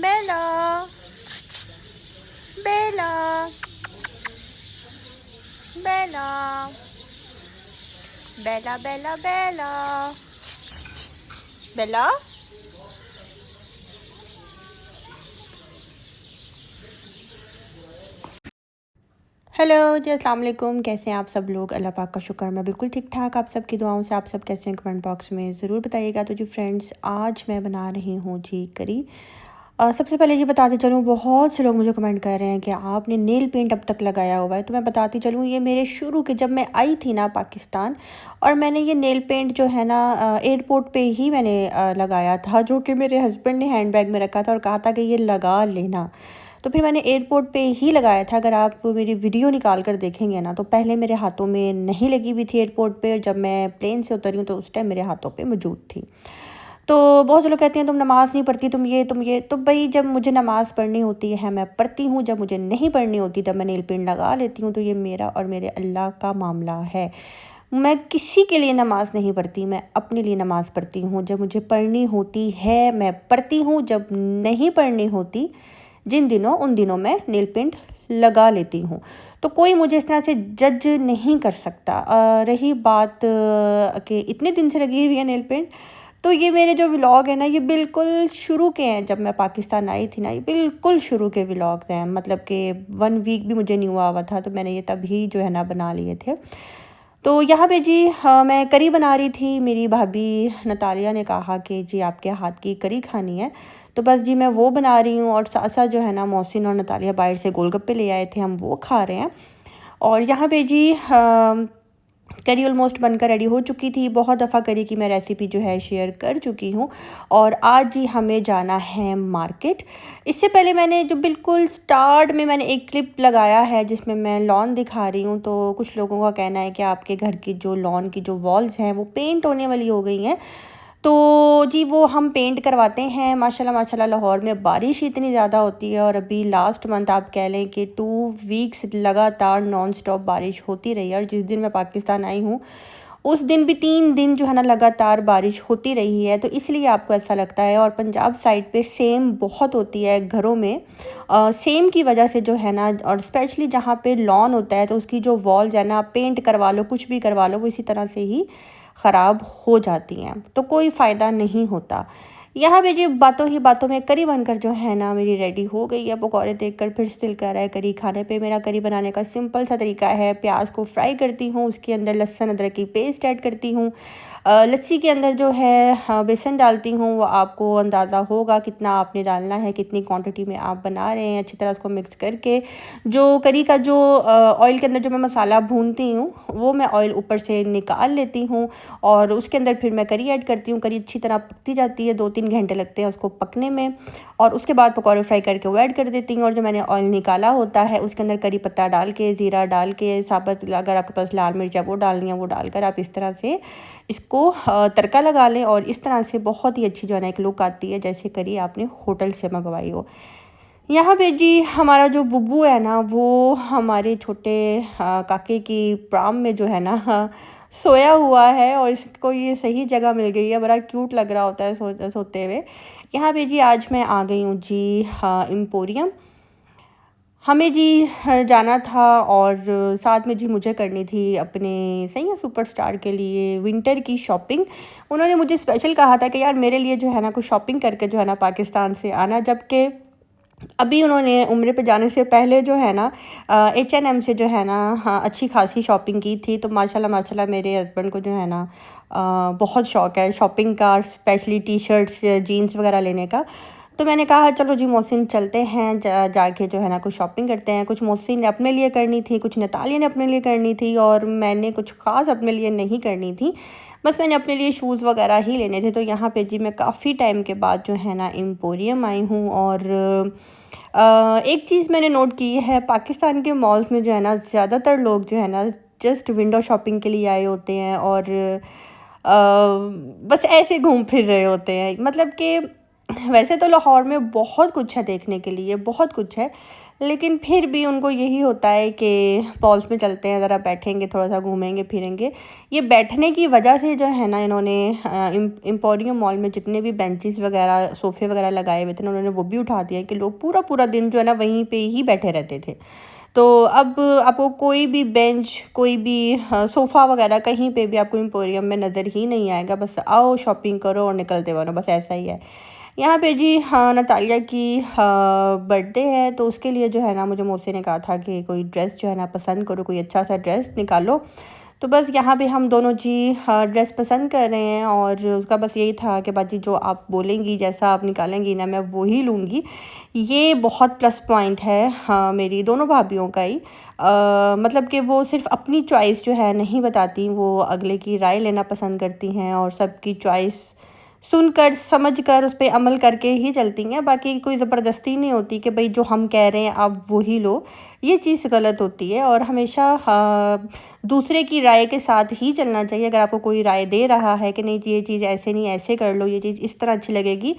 बेला बेला बेला बेला बेला बेला बेला। Hello जी, अस्सलाम वालेकुम। कैसे हैं आप सब लोग? अल्लाह पाक का शुक्र, मैं बिल्कुल ठीक ठाक। आप सब की दुआओं से। आप सब कैसे हैं कमेंट बॉक्स में ज़रूर बताइएगा। तो जी फ्रेंड्स, आज मैं बना रही हूँ जी करी। सबसे पहले ये बताते चलूँ, बहुत से लोग मुझे कमेंट कर रहे हैं कि आपने नेल पेंट अब तक लगाया हुआ है। तो मैं बताती चलूँ, ये मेरे शुरू के, जब मैं आई थी ना पाकिस्तान, और मैंने ये नेल पेंट जो है ना एयरपोर्ट पे ही मैंने लगाया था, जो कि मेरे हस्बैंड ने हैंड बैग में रखा था और कहा था कि ये लगा लेना। तो फिर मैंने एयरपोर्ट पे ही लगाया था। अगर आप मेरी वीडियो निकाल कर देखेंगे ना, तो पहले मेरे हाथों में नहीं लगी हुई थी एयरपोर्ट पे, और जब मैं प्लेन से उतरी हूँ तो उस टाइम मेरे हाथों पे मौजूद थी। तो बहुत से लोग कहते हैं तुम नमाज़ नहीं पढ़ती, तुम ये तो भाई, जब मुझे नमाज़ पढ़नी होती है मैं पढ़ती हूँ, जब मुझे नहीं पढ़नी होती तब मैं नेल पेंट लगा लेती हूँ। तो ये मेरा और मेरे अल्लाह का मामला है। मैं किसी के लिए नमाज़ नहीं पढ़ती, मैं अपने लिए नमाज़ पढ़ती हूँ। जब मुझे पढ़नी होती है मैं पढ़ती हूँ, जब नहीं पढ़नी होती जिन दिनों, उन दिनों मैं नेल पेंट लगा लेती हूँ। तो कोई मुझे इस तरह से जज नहीं कर सकता। रही बात कि इतने दिन से लगी हुई है नेल पेंट, तो ये मेरे जो व्लॉग है ना, ये बिल्कुल शुरू के हैं। जब मैं पाकिस्तान आई थी ना, ये बिल्कुल शुरू के व्लॉग्स हैं। मतलब कि 1 वीक भी मुझे नहीं हुआ था, तो मैंने ये तभी जो है ना बना लिए थे। तो यहाँ पे जी, हाँ, मैं करी बना रही थी। मेरी भाभी नतालिया ने कहा कि जी आपके हाथ की करी खानी है, तो बस जी मैं वो बना रही हूँ। और साथ साथ जो है ना, मोहसिन और नतालिया बाहर से गोलगप्पे ले आए थे, हम वो खा रहे हैं। और यहाँ पे जी करी ऑलमोस्ट बनकर रेडी हो चुकी थी। बहुत दफ़ा करी की मैं रेसिपी जो है शेयर कर चुकी हूँ। और आज जी हमें जाना है मार्केट। इससे पहले मैंने जो बिल्कुल स्टार्ट में मैंने एक क्लिप लगाया है जिसमें मैं लॉन दिखा रही हूँ। तो कुछ लोगों का कहना है कि आपके घर की जो लॉन की जो वॉल्स हैं वो पेंट होने वाली हो गई हैं। तो जी वो हम पेंट करवाते हैं। माशाल्लाह माशाल्लाह, लाहौर में बारिश इतनी ज़्यादा होती है, और अभी लास्ट मंथ आप कह लें कि 2 वीक्स लगातार नॉन स्टॉप बारिश होती रही है। और जिस दिन मैं पाकिस्तान आई हूँ उस दिन भी 3 दिन जो है ना लगातार बारिश होती रही है। तो इसलिए आपको ऐसा लगता है। और पंजाब साइड पे सेम बहुत होती है घरों में। सेम की वजह से जो है ना, और स्पेशली जहाँ पे लॉन होता है तो उसकी जो वॉल्स है ना, पेंट करवा लो, कुछ भी करवा लो, वो इसी तरह से ही ख़राब हो जाती हैं। तो कोई फ़ायदा नहीं होता। यहाँ पे जी बातों ही बातों में करी बनकर जो है ना मेरी रेडी हो गई है। पकौड़े देखकर फिर से दिल कर रहा है करी खाने पे। मेरा करी बनाने का सिंपल सा तरीका है, प्याज को फ्राई करती हूँ, उसके अंदर लहसुन अदरक की पेस्ट ऐड करती हूँ। लस्सी के अंदर जो है, हाँ, बेसन डालती हूँ। वो आपको अंदाज़ा होगा कितना आपने डालना है, कितनी क्वांटिटी में आप बना रहे हैं। अच्छी तरह उसको मिक्स करके जो करी का जो ऑयल के अंदर जो मैं मसाला भूनती हूँ, वो मैं ऑयल ऊपर से निकाल लेती हूँ। और उसके अंदर फिर मैं करी ऐड करती हूँ। करी अच्छी तरह पकती जाती है, 2-3 घंटे लगते हैं उसको पकने में। और उसके बाद पकौड़े फ्राई करके वो ऐड कर देती हूँ। और जो मैंने ऑयल निकाला होता है उसके अंदर करी पत्ता डाल के, ज़ीरा डाल के, साबुत, अगर आपके पास लाल मिर्च है वो डालनी है, वो डालकर आप इस तरह से इसको तड़का लगा लें। और इस तरह से बहुत ही अच्छी जो है ना एक लुक आती है, जैसे करी आपने होटल से मंगवाई हो। यहाँ पे जी हमारा जो बुब्बू है ना, वो हमारे छोटे काके की प्राम में जो है ना, सोया हुआ है। और इसको ये सही जगह मिल गई है, बड़ा क्यूट लग रहा होता है सोते हुए। यहाँ पे जी आज मैं आ गई हूँ जी, हाँ, एम्पोरियम। हमें जी जाना था, और साथ में जी मुझे करनी थी अपने सैया सुपरस्टार के लिए विंटर की शॉपिंग। उन्होंने मुझे स्पेशल कहा था कि यार मेरे लिए जो है ना कुछ शॉपिंग करके जो है ना पाकिस्तान से आना। जबकि अभी उन्होंने उम्रे पे जाने से पहले जो है ना H&M से जो है ना, हाँ, अच्छी खासी शॉपिंग की थी। तो माशाल्लाह माशाल्लाह मेरे हस्बैंड को जो है ना बहुत शौक़ है शॉपिंग का, स्पेशली टी शर्ट्स, जीन्स वगैरह लेने का। तो मैंने कहा चलो जी मोहसिन चलते हैं, जाके जो है ना कुछ शॉपिंग करते हैं। कुछ मोहसिन ने अपने लिए करनी थी, कुछ नतालिया ने अपने लिए करनी थी, और मैंने कुछ ख़ास अपने लिए नहीं करनी थी। बस मैंने अपने लिए शूज़ वगैरह ही लेने थे। तो यहाँ पे जी मैं काफ़ी टाइम के बाद जो है ना एम्पोरियम आई हूँ। और एक चीज़ मैंने नोट की है, पाकिस्तान के मॉल्स में जो है ना ज़्यादातर लोग जो है ना जस्ट विंडो शॉपिंग के लिए आए होते हैं, और बस ऐसे घूम फिर रहे होते हैं। मतलब कि वैसे तो लाहौर में बहुत कुछ है देखने के लिए, बहुत कुछ है, लेकिन फिर भी उनको यही होता है कि मॉल्स में चलते हैं, ज़रा बैठेंगे, थोड़ा-सा घूमेंगे फिरेंगे। ये बैठने की वजह से जो है ना, इन्होंने एम्पोरियम मॉल में जितने भी बेंचेस वगैरह, सोफ़े वगैरह लगाए हुए थे ना, उन्होंने वो भी उठा दिए कि लोग पूरा-पूरा दिन जो है ना वहीं पे ही बैठे रहते थे। तो अब आपको कोई भी बेंच, कोई भी सोफ़ा वगैरह कहीं पे भी आपको एम्पोरियम में नज़र ही नहीं आएगा। बस आओ, शॉपिंग करो और निकलते बनो, बस ऐसा ही है। यहाँ पे जी हाँ, नतालिया की बर्थडे है, तो उसके लिए जो है ना मुझे मौसी ने कहा था कि कोई ड्रेस जो है ना पसंद करो, कोई अच्छा सा ड्रेस निकालो। तो बस यहाँ पे हम दोनों जी ड्रेस पसंद कर रहे हैं, और उसका बस यही था कि बाजी जो आप बोलेंगी, जैसा आप निकालेंगी ना, मैं वो ही लूँगी। ये बहुत प्लस पॉइंट है हाँ, मेरी दोनों भाभियों का ही। मतलब कि वो सिर्फ़ अपनी चॉइस जो है नहीं बताती, वो अगले की राय लेना पसंद करती हैं और सबकी चॉइस सुनकर, समझकर, उस पे अमल करके ही चलती हैं। बाकी कोई ज़बरदस्ती नहीं होती कि भई जो हम कह रहे हैं आप वो ही लो। ये चीज़ गलत होती है, और हमेशा दूसरे की राय के साथ ही चलना चाहिए। अगर आपको कोई राय दे रहा है कि नहीं ये चीज़ ऐसे नहीं, ऐसे कर लो, ये चीज़ इस तरह अच्छी लगेगी।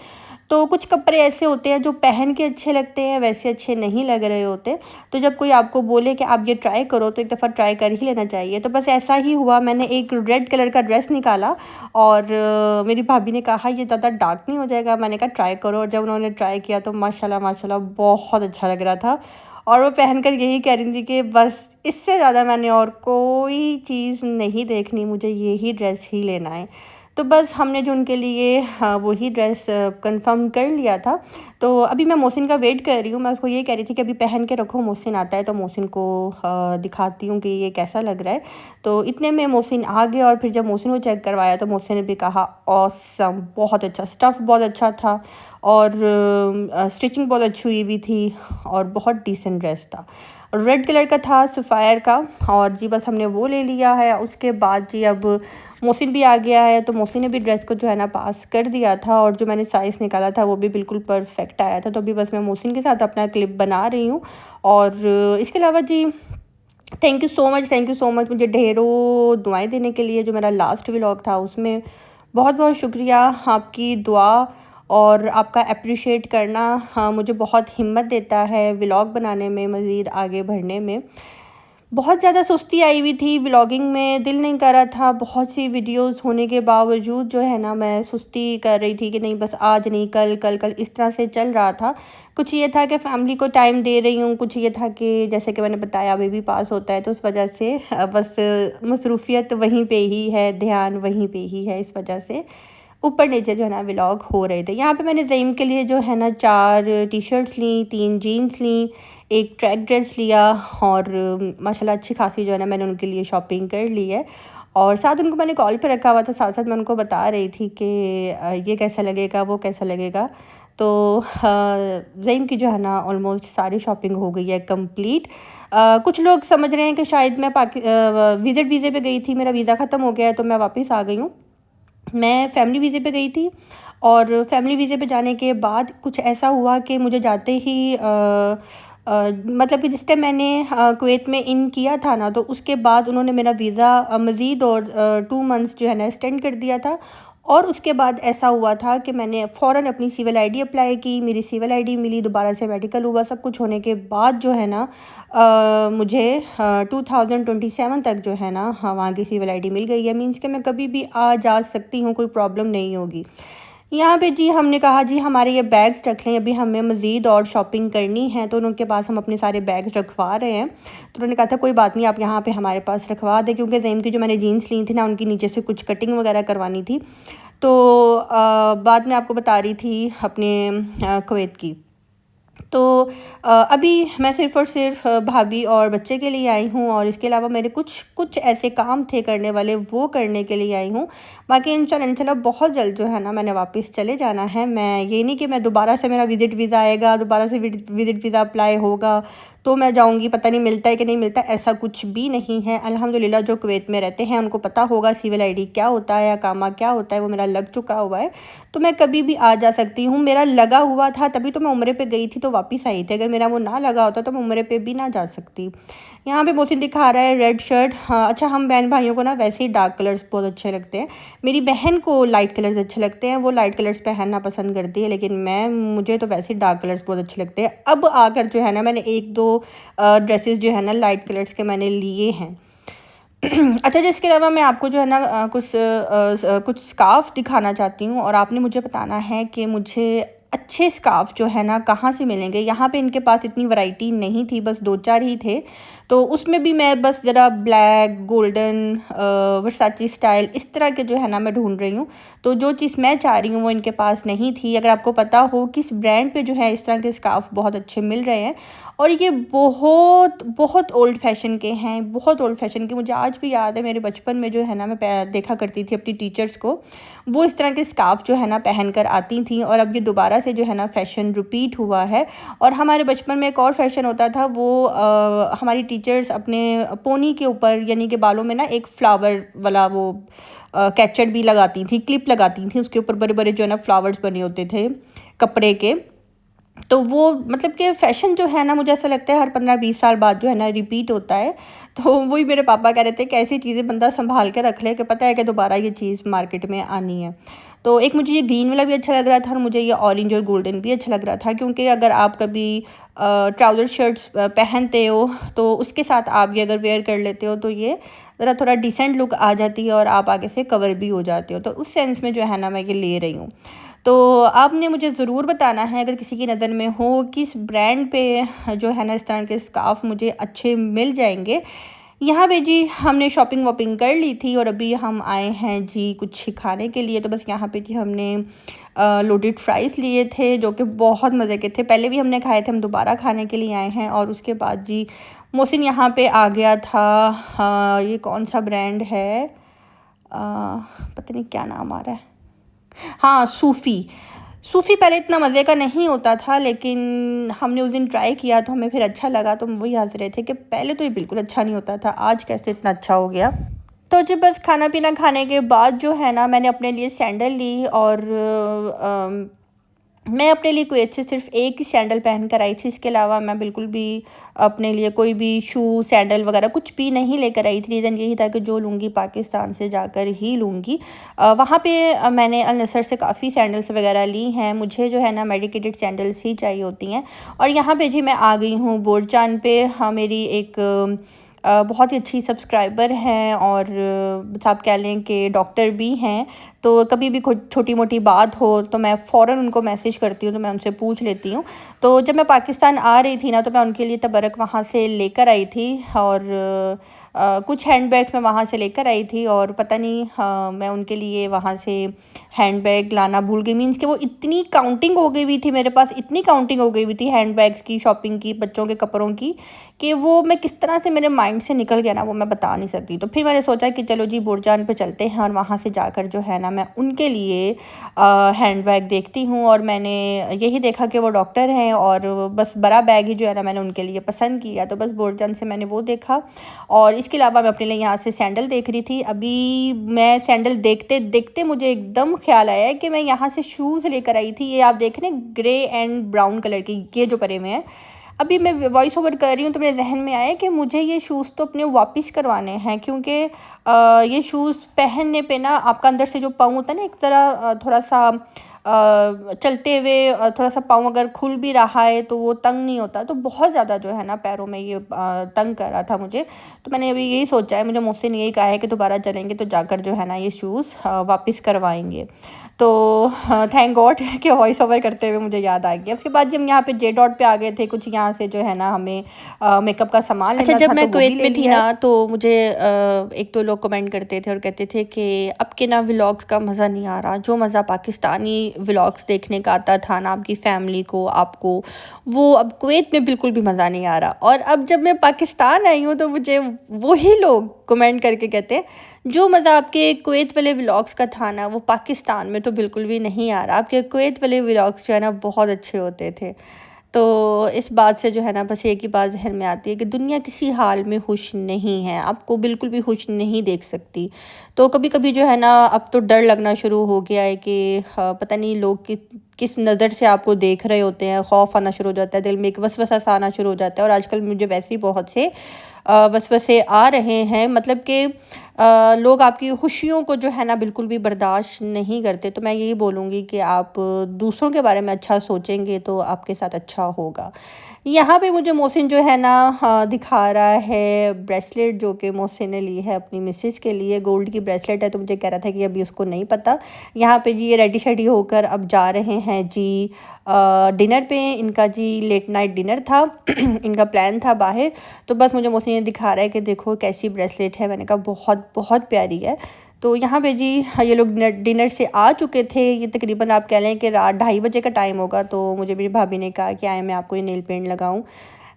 तो कुछ कपड़े ऐसे होते हैं जो पहन के अच्छे लगते हैं, वैसे अच्छे नहीं लग रहे होते। तो जब कोई आपको बोले कि आप ये ट्राई करो, तो एक दफ़ा ट्राई कर ही लेना चाहिए। तो बस ऐसा ही हुआ, मैंने एक रेड कलर का ड्रेस निकाला, और मेरी भाभी ने कहा ये ज़्यादा डार्क नहीं हो जाएगा? मैंने कहा ट्राई करो, और जब उन्होंने ट्राई किया तो माशाल्लाह माशाल्लाह बहुत अच्छा लग रहा था। और वो पहनकर यही कह रही थी कि बस इससे ज़्यादा मैंने और कोई चीज़ नहीं देखनी, मुझे यही ड्रेस ही लेना है। तो बस हमने जो उनके लिए वही ड्रेस कंफर्म कर लिया था। तो अभी मैं मोहसिन का वेट कर रही हूँ। मैं उसको ये कह रही थी कि अभी पहन के रखो, मोहसिन आता है तो मोहसिन को दिखाती हूँ कि ये कैसा लग रहा है। तो इतने में मोहसिन आ गया, और फिर जब मोहसिन को चेक करवाया तो मोहसिन ने भी कहा ऑसम, बहुत अच्छा, स्टफ़ बहुत अच्छा था, और स्टिचिंग बहुत अच्छी हुई हुई थी, और बहुत डिसेंट ड्रेस था। रेड कलर का था, सफ़ायर का, और जी बस हमने वो ले लिया है। उसके बाद जी अब मोहसिन भी आ गया है, तो मोहसिन ने भी ड्रेस को जो है ना पास कर दिया था, और जो मैंने साइज़ निकाला था वो भी बिल्कुल परफेक्ट आया था। तो अभी बस मैं मोहसिन के साथ अपना क्लिप बना रही हूँ। और इसके अलावा जी thank you so much, thank you so much मुझे ढेरों दुआएं देने के लिए। जो मेरा लास्ट व्लॉग था उसमें बहुत बहुत शुक्रिया। आपकी दुआ और आपका अप्रिशिएट करना हाँ मुझे बहुत हिम्मत देता है व्लॉग बनाने में, मज़ीद आगे बढ़ने में। बहुत ज़्यादा सुस्ती आई हुई थी व्लॉगिंग में, दिल नहीं कर रहा था। बहुत सी वीडियोस होने के बावजूद जो है ना मैं सुस्ती कर रही थी कि नहीं बस आज नहीं, कल कल कल, इस तरह से चल रहा था। कुछ ये था कि फैमिली को टाइम दे रही हूँ, कुछ ये था कि जैसे कि मैंने बताया बेबी पास होता है, तो उस वजह से बस मसरूफ़ियत वहीं पे ही है, ध्यान वहीं पे ही है, इस वजह से ऊपर नीचे जो है ना व्लॉग हो रहे थे। यहाँ पे मैंने ज़ईम के लिए जो है ना 4 टी-शर्ट्स लीं, 3 जीन्स लीं, एक ट्रैक ड्रेस लिया, और माशाल्लाह अच्छी खासी जो है ना मैंने उनके लिए शॉपिंग कर ली है। और साथ उनको मैंने कॉल पे रखा हुआ था, साथ-साथ मैं उनको बता रही थी कि ये कैसा लगेगा, वो कैसा लगेगा। तो ज़ईम की जो है ना ऑलमोस्ट सारी शॉपिंग हो गई है कंप्लीट। कुछ लोग समझ रहे हैं कि शायद मैं विज़िट वीज़े पे गई थी, मेरा वीज़ा ख़त्म हो गया है तो मैं वापस आ गई हूँ। मैं फैमिली वीज़े पे गई थी, और फैमिली वीज़े पे जाने के बाद कुछ ऐसा हुआ कि मुझे जाते ही मतलब कि जिस टाइम मैंने कुवैत में इन किया था ना, तो उसके बाद उन्होंने मेरा वीज़ा मज़ीद और 2 मंथ्स जो है ना एक्सटेंड कर दिया था। और उसके बाद ऐसा हुआ था कि मैंने फ़ौरन अपनी सिविल आईडी अप्लाई की, मेरी सिविल आईडी मिली, दोबारा से मेडिकल हुआ, सब कुछ होने के बाद जो है ना मुझे 2027 तक जो है ना हाँ वहाँ की सिविल आईडी मिल गई है। मीन्स कि मैं कभी भी आ जा सकती हूँ, कोई प्रॉब्लम नहीं होगी। यहाँ पे जी हमने कहा जी हमारे ये बैग्स रख लें, अभी हमें मज़ीद और शॉपिंग करनी है, तो उनके पास हम अपने सारे बैग्स रखवा रहे हैं। तो उन्होंने कहा था कोई बात नहीं, आप यहाँ पे हमारे पास रखवा दें, क्योंकि ज़ईम की जो मैंने जीन्स ली थी ना उनकी नीचे से कुछ कटिंग वगैरह करवानी थी। तो बाद में आपको बता रही थी अपने कुवैत की। तो अभी मैं सिर्फ़ और सिर्फ भाभी और बच्चे के लिए आई हूँ, और इसके अलावा मेरे कुछ कुछ ऐसे काम थे करने वाले, वो करने के लिए आई हूँ। बाकी इंशाल्लाह बहुत जल्द जो है ना मैंने वापस चले जाना है। मैं ये नहीं कि मैं दोबारा से मेरा विज़िट वीज़ा आएगा, दोबारा से विज़िट वीज़ा अप्लाई होगा तो मैं जाऊँगी, पता नहीं मिलता है कि नहीं मिलता, ऐसा कुछ भी नहीं है। अल्हम्दुलिल्लाह जो कुवैत में रहते हैं उनको पता होगा सिविल आईडी क्या होता है, अकामा क्या होता है, वो मेरा लग चुका हुआ है। तो मैं कभी भी आ जा सकती हूँ। मेरा लगा हुआ था तभी तो मैं उम्रे पे गई थी, तो वापस आई थी। अगर मेरा वो ना लगा होता तो मैं उम्रे पे भी ना जा सकती। यहाँ पे मोहसिन दिखा रहा है रेड शर्ट। हाँ अच्छा, हम बहन भाइयों को ना वैसे ही डार्क कलर्स बहुत अच्छे लगते हैं। मेरी बहन को लाइट कलर्स अच्छे लगते हैं, वो लाइट कलर्स पहनना पसंद करती है, लेकिन मुझे तो वैसे ही डार्क कलर्स बहुत अच्छे लगते हैं। अब आकर जो है ना मैंने 1-2 ड्रेसेस जो है ना लाइट कलर्स के मैंने लिए हैं। अच्छा, जिसके अलावा मैं आपको जो है ना कुछ स्कार्फ़ दिखाना चाहती हूँ, और आपने मुझे बताना है कि मुझे अच्छे स्कार्फ़ जो है ना कहाँ से मिलेंगे। यहाँ पे इनके पास इतनी वैरायटी नहीं थी, बस 2-4 ही थे। तो उसमें भी मैं बस ज़रा ब्लैक, गोल्डन, वर्साची स्टाइल इस तरह के जो है ना मैं ढूँढ रही हूँ। तो जो चीज़ मैं चाह रही हूँ वो इनके पास नहीं थी। अगर आपको पता हो किस ब्रांड पे जो है इस तरह के स्कार्फ़ बहुत अच्छे मिल रहे हैं, और ये बहुत बहुत ओल्ड फैशन के हैं, बहुत ओल्ड फैशन के। मुझे आज भी याद है मेरे बचपन में जो है ना मैं देखा करती थी अपनी टीचर्स को, वो इस तरह के स्कार्फ़ जो है ना पहन कर आती थीं, और अब ये दोबारा से जो है ना फ़ैशन रिपीट हुआ है। और हमारे बचपन में एक और फ़ैशन होता था, वो हमारी टीचर्स अपने पोनी के ऊपर यानी कि बालों में ना एक फ्लावर वाला वो कैचेट भी लगाती थी, क्लिप लगाती थी, उसके ऊपर बड़े बड़े जो है ना फ्लावर्स बने होते थे कपड़े के। तो वो मतलब कि फ़ैशन जो है ना मुझे ऐसा लगता है हर 15-20 साल बाद जो है ना रिपीट होता है। तो वही मेरे पापा कह रहे थे कि ऐसी चीज़ें बंदा संभाल के रख ले कि पता है कि दोबारा ये चीज़ मार्केट में आनी है। तो एक मुझे ये ग्रीन वाला भी अच्छा लग रहा था, और मुझे ये ऑरेंज और गोल्डन भी अच्छा लग रहा था, क्योंकि अगर आप कभी ट्राउज़र शर्ट्स पहनते हो तो उसके साथ आप ये अगर वेयर कर लेते हो तो ये ज़रा थोड़ा डिसेंट लुक आ जाती है, और आप आगे से कवर भी हो जाते हो। तो उस सेंस में जो है ना मैं ये ले रही हूँ। तो आपने मुझे ज़रूर बताना है, अगर किसी की नज़र में हो, किस ब्रांड पे जो है ना इस तरह के स्कार्फ़ मुझे अच्छे मिल जाएंगे। यहाँ पे जी हमने शॉपिंग वॉपिंग कर ली थी, और अभी हम आए हैं जी कुछ खाने के लिए। तो बस यहाँ पे जी हमने लोडेड फ्राइज़ लिए थे, जो कि बहुत मज़े के थे। पहले भी हमने खाए थे, हम दोबारा खाने के लिए आए हैं। और उसके बाद जी मोहसिन यहाँ पे आ गया था। ये कौन सा ब्रांड है, पता नहीं क्या नाम आ रहा है, हाँ सूफ़ी। सूफ़ी पहले इतना मज़े का नहीं होता था, लेकिन हमने उस दिन ट्राई किया तो हमें फिर अच्छा लगा। तो हम वही हँस रहे थे कि पहले तो ये बिल्कुल अच्छा नहीं होता था, आज कैसे इतना अच्छा हो गया। तो जी बस खाना पीना खाने के बाद जो है ना मैंने अपने लिए सैंडल ली, और मैं अपने लिए कुवैत से सिर्फ़ एक ही सैंडल पहन कर आई थी। इसके अलावा मैं बिल्कुल भी अपने लिए कोई भी शू, सैंडल वगैरह कुछ भी नहीं लेकर आई थी। रीज़न यही था कि जो लूँगी पाकिस्तान से जाकर ही लूँगी। वहाँ पे मैंने अल नसर से काफ़ी सैंडल्स वगैरह ली हैं। मुझे जो है ना मेडिकेटेड सैंडल्स ही चाहिए होती हैं। और यहाँ पे जी मैं आ गई हूँ बोरचान पे। हाँ, मेरी एक बहुत ही अच्छी सब्सक्राइबर हैं, और आप कह लें कि डॉक्टर भी हैं। तो कभी भी कोई छोटी मोटी बात हो तो मैं फ़ौरन उनको मैसेज करती हूँ, तो मैं उनसे पूछ लेती हूँ। तो जब मैं पाकिस्तान आ रही थी ना, तो मैं उनके लिए तबरक वहाँ से लेकर आई थी, और कुछ हैंडबैग्स मैं वहाँ से लेकर आई थी। और पता नहीं मैं उनके लिए वहाँ से हैंडबैग लाना भूल गई। मीन्स कि वो इतनी काउंटिंग हो गई हुई थी मेरे पास, इतनी काउंटिंग हो गई हुई थी हैंडबैग्स की, शॉपिंग की, बच्चों के कपड़ों की, कि वो मैं किस तरह से मेरे माइंड से निकल गया ना वो मैं बता नहीं सकती। तो फिर मैंने सोचा कि चलो जी बोरजान पे चलते हैं, और वहाँ से जाकर जो है ना मैं उनके लिए हैंडबैग देखती हूँ। और मैंने यही देखा कि वो डॉक्टर हैं, और बस बड़ा बैग ही जो है ना मैंने उनके लिए पसंद किया। तो बस बोरजान से मैंने वो देखा, और इसके अलावा मैं अपने लिए यहाँ से सैंडल देख रही थी। अभी मैं सैंडल देखते देखते मुझे एकदम ख्याल आया कि मैं यहाँ से शूज़ लेकर आई थी। ये आप देख रहे हैं ग्रे एंड ब्राउन कलर के, ये जो परे में है। अभी मैं वॉइस ओवर कर रही हूँ तो मेरे जहन में आया कि मुझे ये शूज़ तो अपने वापस करवाने हैं, क्योंकि ये शूज़ पहनने पे ना आपका अंदर से जो पाँव होता है ना, एक तरह थोड़ा सा चलते हुए थोड़ा सा पाँव अगर खुल भी रहा है तो वो तंग नहीं होता। तो बहुत ज़्यादा जो है ना पैरों में ये तंग कर रहा था मुझे। तो मैंने अभी यही सोचा है, मुझे मुझसे ने यही कहा है कि दोबारा चलेंगे तो जाकर जो है ना ये शूज़ वापस करवाएंगे। तो थैंक गॉड कि वॉइस ओवर करते हुए मुझे याद आ गया। उसके बाद जब हम यहाँ पे जे डॉट पे आ गए थे, कुछ यहाँ से जो है ना हमें मेकअप का सामान लेना था। जब मैं कुवैत में थी ना तो मुझे 1-2 लोग कमेंट करते थे और कहते थे कि अब के ना व्लॉग्स का मज़ा नहीं आ रहा, जो मज़ा पाकिस्तानी व्लॉग्स देखने का आता था ना आपकी फैमिली को, आपको, वो अब कुवैत में बिल्कुल भी मज़ा नहीं आ रहा। और अब जब मैं पाकिस्तान आई हूँ तो मुझे वही लोग कमेंट करके कहते हैं जो मज़ा आपके कुवैत वाले व्लॉग्स का था ना वो पाकिस्तान में तो बिल्कुल भी नहीं आ रहा, आपके कुवैत वाले व्लॉग्स जो है ना बहुत अच्छे होते थे। तो इस बात से जो है ना बस एक ही बात ज़हन में आती है कि दुनिया किसी हाल में खुश नहीं है, आपको बिल्कुल भी खुश नहीं देख सकती। तो कभी-कभी जो है ना अब तो डर लगना शुरू हो गया है कि पता नहीं लोग किस नज़र से आपको देख रहे होते हैं, खौफ आना शुरू हो जाता है, दिल में एक वसवसा सा आना शुरू हो जाता है। और आजकल मुझे वैसे ही बहुत से वसवसे आ रहे हैं, मतलब कि लोग आपकी खुशियों को जो है ना बिल्कुल भी बर्दाश्त नहीं करते। तो मैं यही बोलूँगी कि आप दूसरों के बारे में अच्छा सोचेंगे तो आपके साथ अच्छा होगा। यहाँ पे मुझे मोहसिन जो है ना दिखा रहा है ब्रेसलेट, जो कि मोहसिन ने ली है अपनी मिसेज़ के लिए, गोल्ड की ब्रेसलेट है। तो मुझे कह रहा था कि अभी उसको नहीं पता। यहाँ पे जी ये रेडी-शेडी होकर अब जा रहे हैं जी डिनर पे। इनका जी लेट नाइट डिनर था इनका प्लान था बाहर। तो बस मुझे मोहसिन ये दिखा रहा है कि देखो कैसी ब्रेसलेट है। मैंने कहा बहुत बहुत प्यारी है। तो यहाँ पे जी ये लोग डिनर से आ चुके थे। ये तकरीबन आप कह लें कि रात 2:30 बजे का टाइम होगा। तो मुझे मेरी भाभी ने कहा कि आए मैं आपको ये नेल पेंट लगाऊं।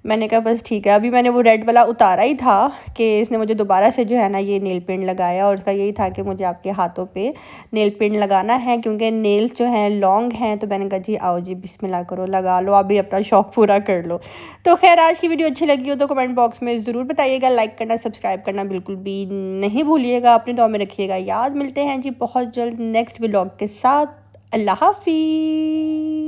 मैंने कहा बस ठीक है। अभी मैंने वो रेड वाला उतारा ही था कि इसने मुझे दोबारा से जो है ना ये नेल पेंट लगाया। और उसका यही था कि मुझे आपके हाथों पे नेल पेंट लगाना है, क्योंकि नेल्स जो हैं लॉन्ग हैं। तो मैंने कहा जी आओ जी बिस्मिल्लाह करो, लगा लो, आप भी अपना शौक़ पूरा कर लो। तो खैर आज की वीडियो अच्छी लगी हो तो कमेंट बॉक्स में ज़रूर बताइएगा। लाइक करना, सब्सक्राइब करना बिल्कुल भी नहीं भूलिएगा। अपनी दुआ में रखिएगा याद। मिलते हैं जी बहुत जल्द नेक्स्ट व्लॉग के साथ। अल्लाह हाफिज़।